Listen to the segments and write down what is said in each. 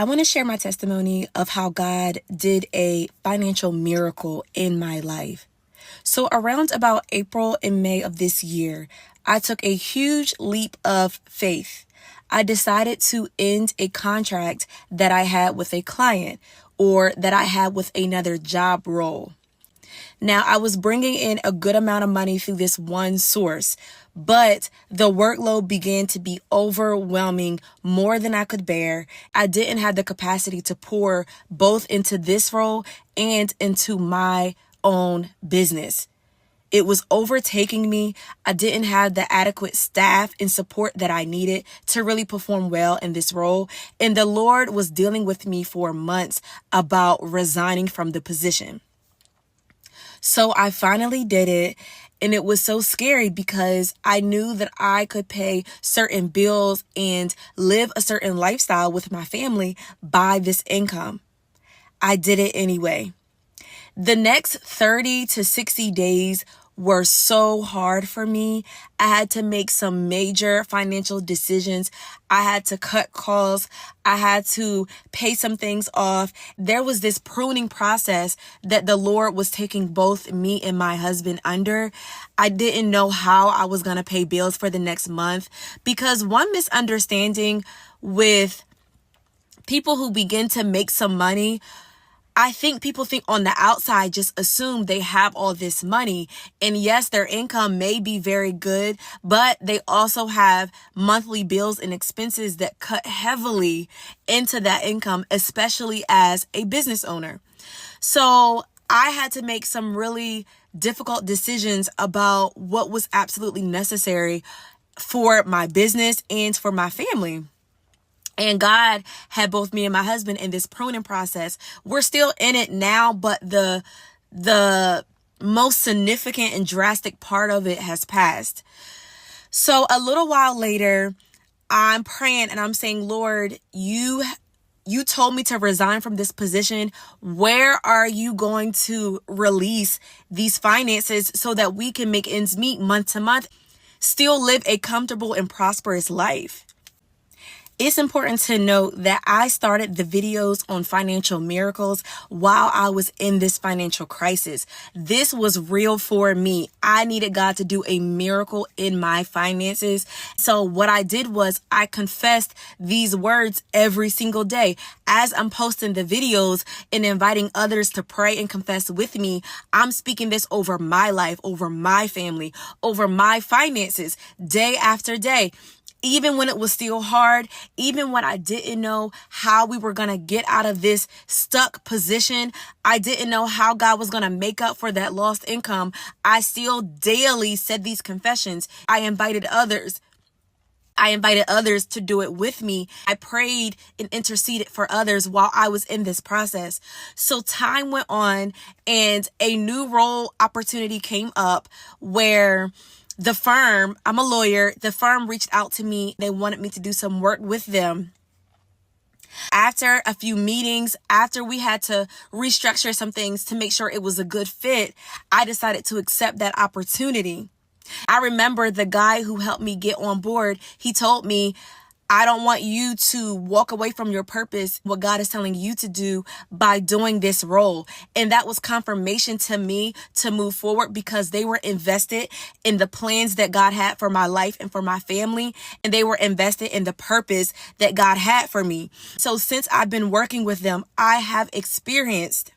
I want to share my testimony of how God did a financial miracle in my life. So around about April and May of this year, I took a huge leap of faith. I decided to end a contract that I had with a client or that I had with another job role. Now, I was bringing in a good amount of money through this one source, but the workload began to be overwhelming, more than I could bear. I didn't have the capacity to pour both into this role and into my own business. It was overtaking me. I didn't have the adequate staff and support that I needed to really perform well in this role. And the Lord was dealing with me for months about resigning from the position. So I finally did it, and it was so scary because I knew that I could pay certain bills and live a certain lifestyle with my family by this income. I did it anyway. The next 30 to 60 days were so hard for me. I had to make some major financial decisions. I had to cut costs. I had to pay some things off. There was this pruning process that the Lord was taking both me and my husband under. I didn't know how I was going to pay bills for the next month because one misunderstanding with people who begin to make some money, I think people think on the outside, just assume they have all this money. And yes, their income may be very good, but they also have monthly bills and expenses that cut heavily into that income, especially as a business owner. So I had to make some really difficult decisions about what was absolutely necessary for my business and for my family. And God had both me and my husband in this pruning process. We're still in it now, but the most significant and drastic part of it has passed. So a little while later, I'm praying and I'm saying, Lord, you told me to resign from this position. Where are you going to release these finances so that we can make ends meet month to month, still live a comfortable and prosperous life? It's important to note that I started the videos on financial miracles while I was in this financial crisis. This was real for me. I needed God to do a miracle in my finances. So what I did was I confessed these words every single day. As I'm posting the videos and inviting others to pray and confess with me, I'm speaking this over my life, over my family, over my finances, day after day. Even when it was still hard, even when I didn't know how we were going to get out of this stuck position, I didn't know how God was going to make up for that lost income, I still daily said these confessions. I invited others to do it with me. I prayed and interceded for others while I was in this process. So time went on and a new role opportunity came up where the firm, I'm a lawyer, the firm reached out to me. They wanted me to do some work with them. After a few meetings, after we had to restructure some things to make sure it was a good fit, I decided to accept that opportunity. I remember the guy who helped me get on board, he told me, I don't want you to walk away from your purpose, what God is telling you to do by doing this role. And that was confirmation to me to move forward because they were invested in the plans that God had for my life and for my family. And they were invested in the purpose that God had for me. So since I've been working with them, I have experienced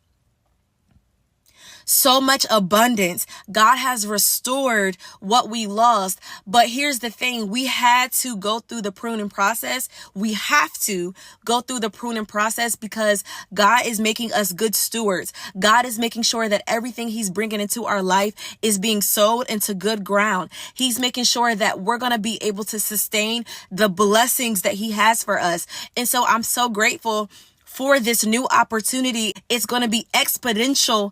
so much abundance. God has restored what we lost. But here's the thing. We had to go through the pruning process. We have to go through the pruning process because God is making us good stewards. God is making sure that everything he's bringing into our life is being sowed into good ground. He's making sure that we're going to be able to sustain the blessings that he has for us. And so I'm so grateful for this new opportunity. It's going to be exponential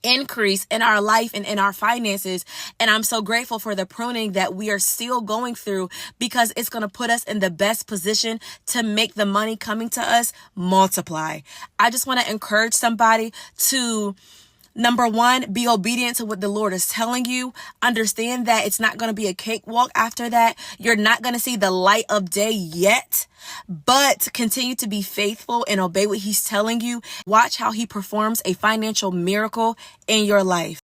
increase in our life and in our finances. And I'm so grateful for the pruning that we are still going through because it's going to put us in the best position to make the money coming to us multiply. I just want to encourage somebody to Number one, be obedient to what the Lord is telling you. Understand that it's not going to be a cakewalk after that. You're not going to see the light of day yet, but continue to be faithful and obey what he's telling you. Watch how he performs a financial miracle in your life.